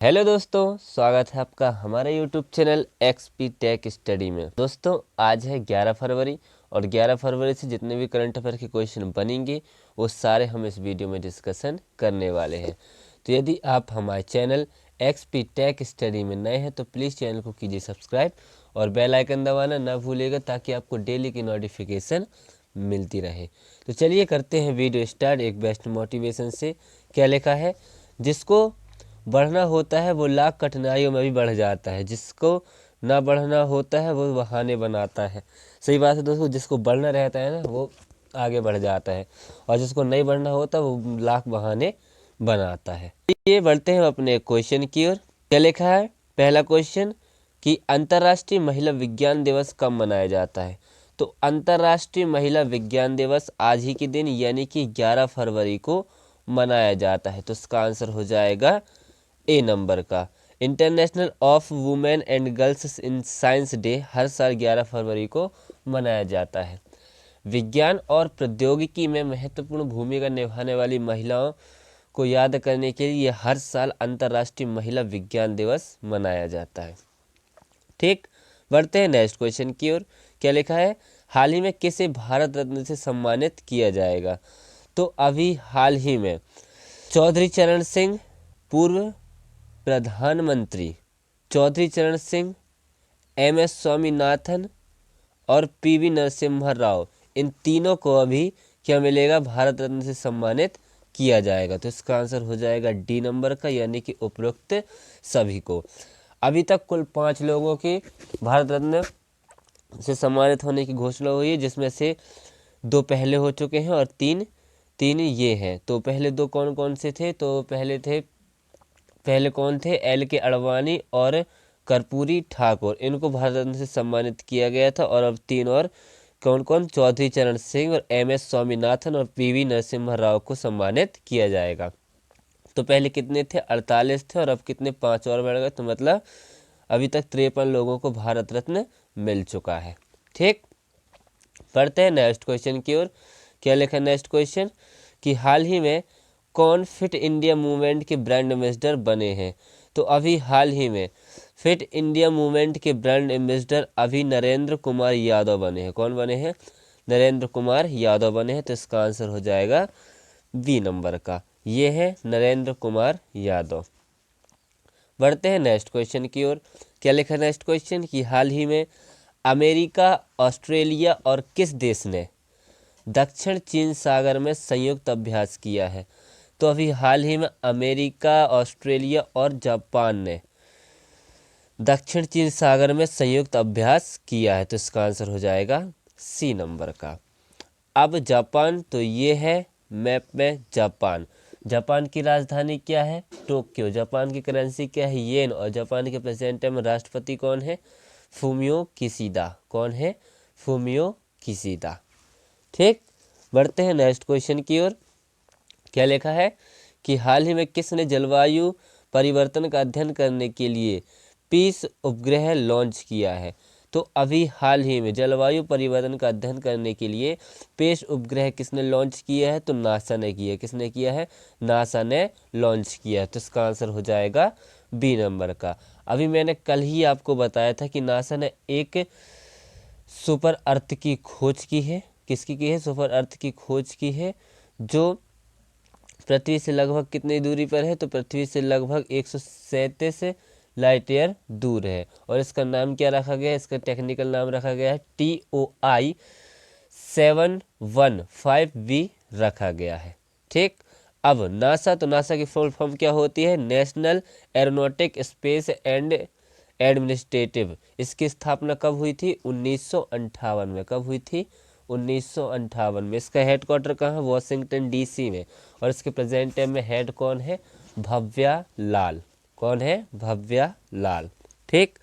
Hello दोस्तों, स्वागत है आपका हमारे YouTube channel XP tech study में। दोस्तों आज है 11 फरवरी और 11 फरवरी से जितने भी करंट अफेयर के क्वेश्चन बनेंगे वो सारे हम इस वीडियो में डिस्कशन करने वाले हैं। तो यदि आप हमारे चैनल एक्सपी टेक स्टडी में नए हैं तो प्लीज़ चैनल को कीजिए सब्सक्राइब और बेल आइकन दबाना ना भूलिएगा ताकि आपको डेली की नोटिफिकेशन मिलती रहे। तो चलिए करते हैं वीडियो स्टार्ट एक बेस्ट मोटिवेशन से। क्या लिखा है? जिसको बढ़ना होता है वो लाख कठिनाइयों में भी बढ़ जाता है, जिसको ना बढ़ना होता है वो बहाने बनाता है। सही बात है दोस्तों, जिसको बढ़ना रहता है ना वो आगे बढ़ जाता है और जिसको नहीं बढ़ना होता वो लाख बहाने बनाता है। ये बढ़ते हैं अपने क्वेश्चन की ओर। क्या लिखा है? पहला क्वेश्चन कि अंतर्राष्ट्रीय महिला विज्ञान दिवस कब मनाया जाता है? तो अंतर्राष्ट्रीय महिला विज्ञान दिवस आज ही के दिन यानी कि 11 फरवरी को मनाया जाता है। तो इसका आंसर हो जाएगा ए नंबर का। International of women and girls in science day हर साल 11 फरवरी को मनाया जाता है। विज्ञान और प्रौद्योगिकी में महत्वपूर्ण भूमिका निभाने वाली महिलाओं को याद करने के लिए हर साल अंतर्राष्ट्रीय महिला विज्ञान दिवस मनाया जाता है। ठीक, बढ़ते हैं नेक्स्ट क्वेश्चन की ओर। क्या लिखा है? हाल ही में किसे भारत रत्न से सम्मानित किया जाएगा? तो अभी हाल ही में चौधरी चरण सिंह, पूर्व प्रधानमंत्री चौधरी चरण सिंह, एम.एस. स्वामीनाथन और पी.वी. नरसिम्हा राव, इन तीनों को अभी क्या मिलेगा? भारत रत्न से सम्मानित किया जाएगा। तो इसका आंसर हो जाएगा डी नंबर का, यानी कि उपरोक्त सभी को। अभी तक कुल 5 लोगों की भारत रत्न से सम्मानित होने की घोषणा हुई है, जिसमें से 2 पहले हो चुके हैं और तीन ये हैं। तो पहले 2 कौन कौन से थे? तो पहले कौन थे? एल के अडवाणी और कर्पूरी ठाकुर, इनको भारत रत्न से सम्मानित किया गया था। और अब 3 और कौन कौन? चौधरी चरण सिंह और एम.एस. स्वामीनाथन और पी.वी. नरसिम्हा राव को सम्मानित किया जाएगा। तो पहले कितने थे? 48 थे और अब कितने? 5 और बढ़ गए। तो मतलब अभी तक 53 लोगों को भारत रत्न मिल चुका है। ठीक, पढ़ते हैं नेक्स्ट क्वेश्चन की ओर। क्या लिखा है नेक्स्ट क्वेश्चन? कि हाल ही में कौन फिट इंडिया मूवमेंट के ब्रांड एम्बेसडर बने हैं? तो अभी हाल ही में फिट इंडिया मूवमेंट के ब्रांड एम्बेसडर अभी नरेंद्र कुमार यादव बने हैं। कौन बने हैं? नरेंद्र कुमार यादव बने हैं। तो इसका आंसर हो जाएगा बी नंबर का, ये है नरेंद्र कुमार यादव। बढ़ते हैं नेक्स्ट क्वेश्चन की ओर। क्या लिखा है नेक्स्ट क्वेश्चन? कि हाल ही में अमेरिका, ऑस्ट्रेलिया और किस देश ने दक्षिण चीन सागर में संयुक्त अभ्यास किया है? तो अभी हाल ही में अमेरिका, ऑस्ट्रेलिया और जापान ने दक्षिण चीन सागर में संयुक्त अभ्यास किया है। तो इसका आंसर हो जाएगा सी नंबर का। अब जापान, तो ये है मैप में जापान। जापान की राजधानी क्या है? टोक्यो। जापान की करेंसी क्या है? येन। और जापान के प्रेसिडेंट में राष्ट्रपति कौन है? Fumio Kishida. कौन है? Fumio Kishida. ठीक, बढ़ते हैं नेक्स्ट क्वेश्चन की ओर। क्या लिखा है? कि हाल ही में किसने जलवायु परिवर्तन का अध्ययन करने के लिए पीस उपग्रह लॉन्च किया है? तो अभी हाल ही में जलवायु परिवर्तन का अध्ययन करने के लिए पेश उपग्रह किसने लॉन्च किया है? तो नासा ने किया है। किसने किया है? नासा ने लॉन्च किया है। तो इसका आंसर हो जाएगा बी नंबर का। अभी मैंने कल ही आपको बताया था कि नासा ने एक सुपर अर्थ की खोज की है। किसकी की है? सुपर अर्थ की खोज की है, जो पृथ्वी से लगभग कितनी दूरी पर है? तो पृथ्वी से लगभग 137 लाइट ईयर दूर है। और इसका नाम क्या रखा गया है? इसका टेक्निकल नाम रखा गया है TOI 715V रखा गया है। ठीक, अब नासा, तो नासा की फुल फॉर्म क्या होती है? National aeronautic space and administrative. इसकी स्थापना कब हुई थी? 1958 में। कब हुई थी? 1958 में। इसका हेडक्वार्टर कहाँ है? वॉशिंगटन DC में। और इसके प्रेजेंट टाइम में हेड कौन है? भव्या लाल। कौन है? भव्या लाल। ठीक,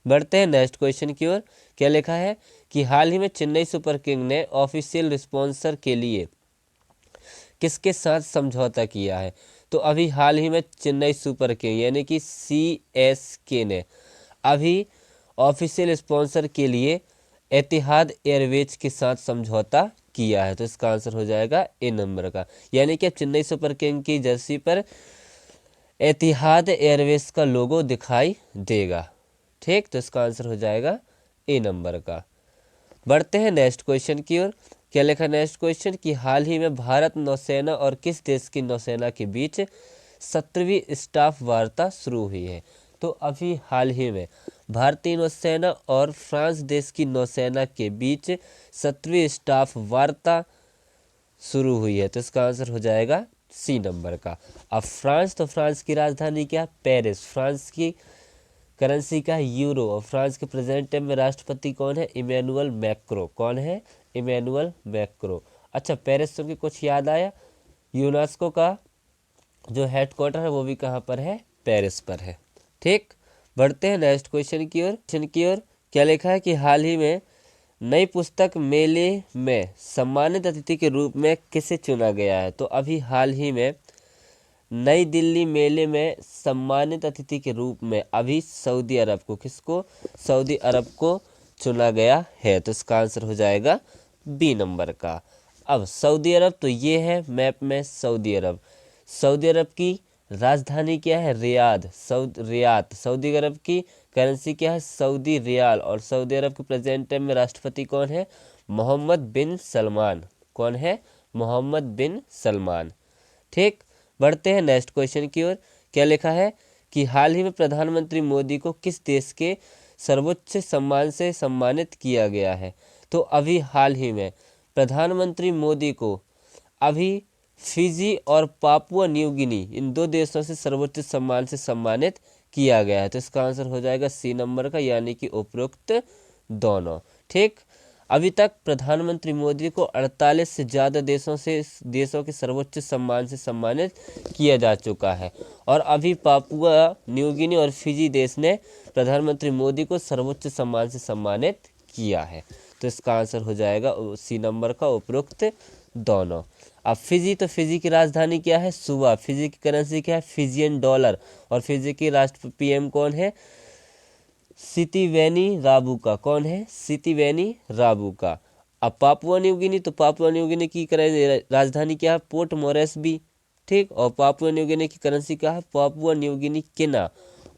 बढ़ते हैं नेक्स्ट क्वेश्चन की ओर। क्या लिखा है? कि हाल ही में चेन्नई सुपर किंग ने ऑफिशियल स्पॉन्सर के लिए किसके साथ समझौता किया है? तो अभी हाल ही में चेन्नई सुपर किंग यानी कि CSK ने अभी ऑफिशियल स्पॉन्सर के लिए एतिहाद एयरवेज के साथ समझौता किया है। तो इसका आंसर हो जाएगा ए नंबर का, यानी कि अब चेन्नई सुपर किंग की जर्सी पर एतिहाद एयरवेज का लोगो दिखाई देगा। ठीक, तो इसका आंसर हो जाएगा ए नंबर का। बढ़ते हैं नेक्स्ट क्वेश्चन की ओर। क्या लिखा नेक्स्ट क्वेश्चन कि हाल ही में भारत नौसेना और किस देश की नौसेना के बीच 17वीं स्टाफ वार्ता शुरू हुई है। तो अभी हाल ही में भारतीय नौसेना और फ्रांस देश की नौसेना के बीच 17वीं स्टाफ वार्ता शुरू हुई है। तो इसका आंसर हो जाएगा सी नंबर का। अब फ्रांस, तो फ्रांस की राजधानी क्या है? पेरिस। फ्रांस की करेंसी का है यूरो, और फ्रांस के प्रेजेंट टाइम में राष्ट्रपति कौन है? Emmanuel Macron. कौन है? Emmanuel Macron. अच्छा, पेरिस सुन के कुछ याद आया? यूनेस्को का जो हेडक्वार्टर है वो भी कहाँ पर है? पेरिस पर है। ठीक, बढ़ते हैं नेक्स्ट क्वेश्चन की ओर। क्या लिखा है कि हाल ही में नई पुस्तक मेले में सम्मानित अतिथि के रूप में किसे चुना गया है? तो अभी हाल ही में नई दिल्ली मेले में सम्मानित अतिथि के रूप में अभी सऊदी अरब को, किसको? सऊदी अरब को चुना गया है। तो इसका आंसर हो जाएगा बी नंबर का। अब सऊदी अरब, तो ये है मैप में सऊदी अरब। सऊदी अरब की राजधानी क्या है? रियाद। रियाद। सऊदी अरब की करेंसी क्या है? Saudi riyal. और सऊदी अरब के प्रेजेंट टाइम में राष्ट्रपति कौन है? मोहम्मद बिन सलमान। कौन है? मोहम्मद बिन सलमान। ठीक, बढ़ते हैं नेक्स्ट क्वेश्चन की ओर। क्या लिखा है कि हाल ही में प्रधानमंत्री मोदी को किस देश के सर्वोच्च सम्मान से सम्मानित किया गया है? तो अभी हाल ही में प्रधानमंत्री मोदी को अभी फिजी और पापुआ न्यू गिनी, इन दो देशों से सर्वोच्च सम्मान से सम्मानित किया गया है। तो इसका आंसर हो जाएगा सी नंबर का, यानी कि उपरोक्त दोनों। ठीक, अभी तक प्रधानमंत्री मोदी को 48 से ज़्यादा देशों के सर्वोच्च सम्मान से सम्मानित किया जा चुका है, और अभी पापुआ न्यू गिनी और फिजी देश ने प्रधानमंत्री मोदी को सर्वोच्च सम्मान से सम्मानित किया है। तो इसका आंसर हो जाएगा सी नंबर का, उपरोक्त दोनों। अब फिजी, तो फिजी की राजधानी क्या है? सुवा। फिजी की करेंसी क्या है? Fijian dollar. और फिजी की राष्ट्र पीएम कौन है? सितिवेनी राबुका। कौन है? सितिवेनी राबुका। अब पापुआ न्यू गिनी, तो पापुआ न्यू गिनी की राजधानी क्या है? Port Moresby. ठीक, और पापुआ न्यू गिनी की करेंसी क्या है? पापुआ न्यू गिनी किना।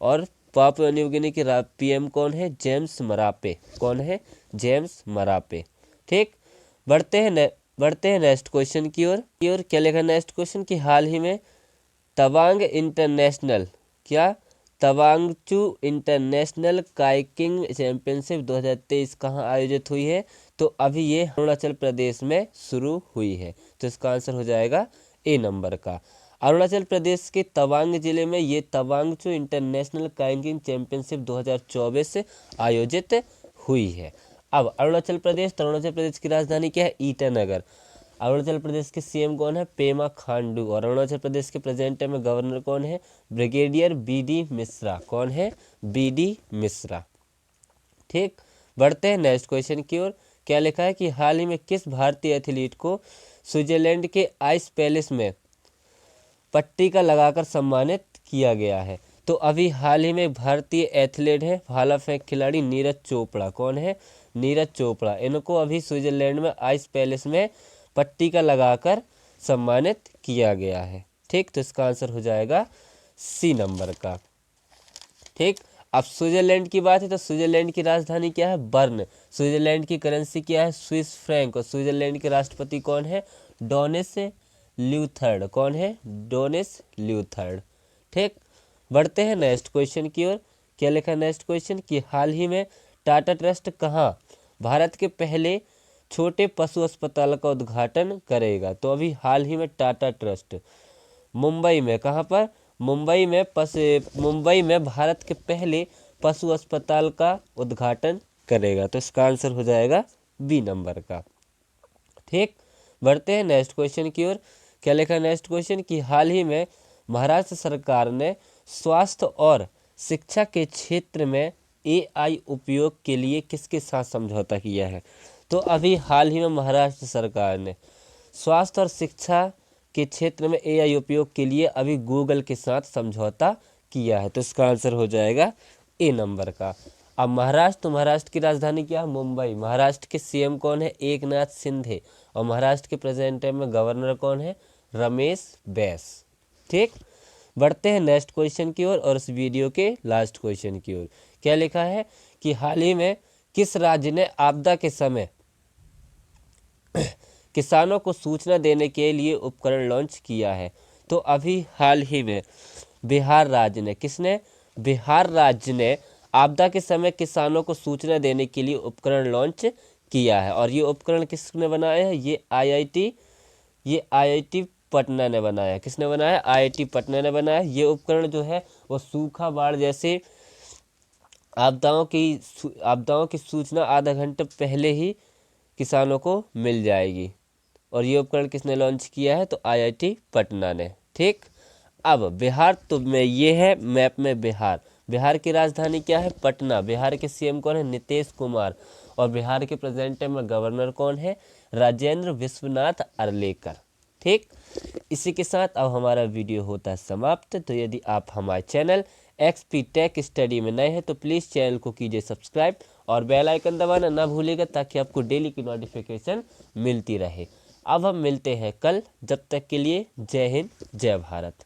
और पापुआ न्यू गिनी के पीएम कौन है? James Marape. कौन है? James Marape. ठीक, बढ़ते हैं नेक्स्ट क्वेश्चन की ओर। क्या लिखा नेक्स्ट क्वेश्चन कि हाल ही में तवांग इंटरनेशनल, क्या? तवांगचू इंटरनेशनल काइकिंग चैंपियनशिप 2023 कहाँ आयोजित हुई है? तो अभी ये अरुणाचल प्रदेश में शुरू हुई है। तो इसका आंसर हो जाएगा ए नंबर का। अरुणाचल प्रदेश के तवांग जिले में ये तवांगचू इंटरनेशनल काइकिंग चैंपियनशिप 2024 आयोजित हुई है। अब अरुणाचल प्रदेश की राजधानी क्या है? ईटानगर। अरुणाचल प्रदेश के सीएम कौन है? पेमा खांडू। और अरुणाचल प्रदेश के प्रेजेंट टाइम में गवर्नर कौन है? Brigadier B D Mishra. कौन है? बीडी मिश्रा। ठीक, बढ़ते हैं नेक्स्ट क्वेश्चन की ओर। क्या लिखा है कि हाल ही में किस भारतीय एथलीट को स्विट्जरलैंड के आइस पैलेस में पट्टिका लगाकर सम्मानित किया गया है? तो अभी हाल ही में भारतीय एथलीट है भाला फेंक खिलाड़ी नीरज चोपड़ा। कौन है? नीरज चोपड़ा। इनको अभी स्विट्जरलैंड में आइस पैलेस में पट्टिका लगाकर सम्मानित किया गया है। ठीक, तो इसका आंसर हो जाएगा सी नंबर का। ठीक, अब स्विट्जरलैंड की बात है तो स्विट्जरलैंड की राजधानी क्या है? बर्न। स्विट्जरलैंड की करेंसी क्या है? Swiss franc. और स्विट्जरलैंड के राष्ट्रपति कौन है? डोनिस ल्यूथर्ड। कौन है? डोनिस ल्यूथर्ड। ठीक, बढ़ते हैं नेक्स्ट क्वेश्चन की ओर। क्या लिखा नेक्स्ट क्वेश्चन कि हाल ही में टाटा ट्रस्ट कहाँ भारत के पहले छोटे पशु अस्पताल का उद्घाटन करेगा? तो अभी हाल ही में टाटा ट्रस्ट मुंबई में, कहाँ पर? मुंबई में भारत के पहले पशु अस्पताल का उद्घाटन करेगा। तो इसका आंसर हो जाएगा बी नंबर का। ठीक, बढ़ते हैं नेक्स्ट क्वेश्चन की ओर। क्या लिखा नेक्स्ट क्वेश्चन कि हाल ही में महाराष्ट्र सरकार ने स्वास्थ्य और शिक्षा के क्षेत्र में एआई उपयोग के लिए किसके साथ समझौता किया है? तो अभी हाल ही में महाराष्ट्र सरकार ने स्वास्थ्य और शिक्षा के क्षेत्र में एआई उपयोग के लिए अभी गूगल के साथ समझौता किया है। तो इसका आंसर हो जाएगा ए नंबर का। अब महाराष्ट्र की राजधानी क्या है? मुंबई। महाराष्ट्र के सीएम कौन है? एकनाथ शिंदे। और महाराष्ट्र के प्रेजेंट टाइम में गवर्नर कौन है? रमेश बैस। ठीक, बढ़ते हैं नेक्स्ट क्वेश्चन की ओर और इस वीडियो के लास्ट क्वेश्चन की ओर। क्या लिखा है कि हाल ही में किस राज्य ने आपदा के समय किसानों को सूचना देने के लिए उपकरण लॉन्च किया है? तो अभी हाल ही में बिहार राज्य ने, किसने? बिहार राज्य ने आपदा के समय किसानों को सूचना देने के लिए उपकरण लॉन्च किया है। और ये उपकरण किसने बनाया है? ये आईआईटी पटना ने बनाया। किसने बनाया? आईआईटी पटना ने बनाया। ये उपकरण जो है वो सूखा, बाढ़ जैसे आपदाओं की सूचना आधा घंटे पहले ही किसानों को मिल जाएगी। और ये उपकरण किसने लॉन्च किया है? तो आईआईटी पटना ने। ठीक, अब बिहार तो में ये है मैप में बिहार की राजधानी क्या है? पटना। बिहार के सीएम कौन है? नीतीश कुमार। और बिहार के प्रेजेंट टाइम में गवर्नर कौन है? राजेंद्र विश्वनाथ अर्लेकर। ठीक, इसी के साथ अब हमारा वीडियो होता है समाप्त। तो यदि आप हमारे चैनल एक्सपी टेक स्टडी में नए हैं तो प्लीज़ चैनल को कीजिए सब्सक्राइब और बेल आइकन दबाना ना भूलिएगा, ताकि आपको डेली की नोटिफिकेशन मिलती रहे। अब हम मिलते हैं कल, जब तक के लिए जय हिंद, जय भारत।